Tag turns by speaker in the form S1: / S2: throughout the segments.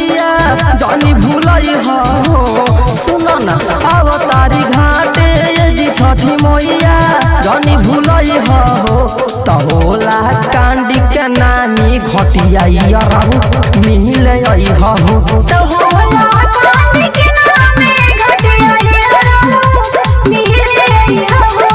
S1: मैया जानी भूलई हो सुन न अवतारी घाटे जी छठी मैया जानी भूलई हो तहोला कांडी के नानी घटिया रहू मिले हो
S2: तहोला कांडी के नानी घटिया रहू मिले हो।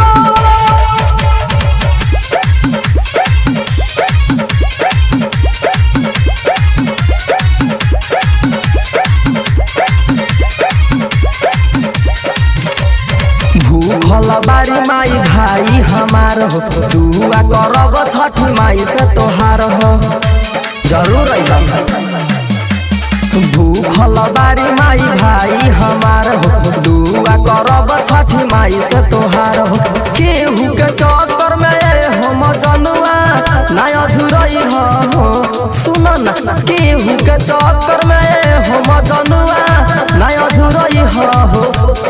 S1: भूखल बारी माई भाई हमार हो दुआ करब छठी माई से तोहार हो जरूर भूखल बारी माई भाई हमार हो दुआ करब छठी माई से तोहार हो केहू के चक्कर में हम जनुआ ना अधूरई हो सुन न केहू के चक्कर में हम जनुआ ना अधूरई हो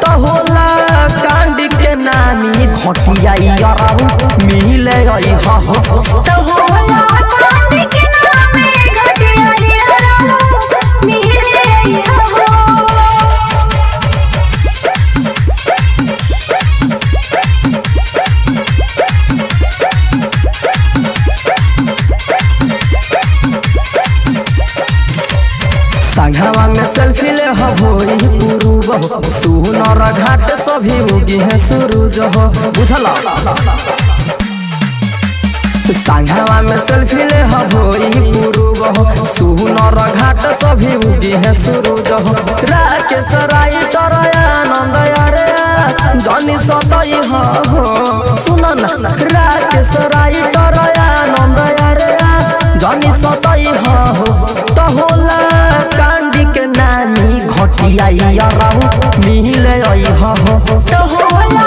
S1: तहोला कांडी के नानी घटिया रहू मिले हो
S2: तहोला कांडी के नानी घटिया रहू मिले हो।
S1: संघवा में सेल्फी ले होई पुरूब सुनर घाट सभी उगी है सूरज हो बुझला संघवा में सेल्फी ले होई पुरूब सुनर घाट सभी उगी है सूरज हो राकेश राइटर आनंद अरे जनी सतई हो सुन न राकेश राइटर आनंद अरे जनी सतई हो तहोला कांडी के नानी घटिया रहू मिले हो
S2: तहोला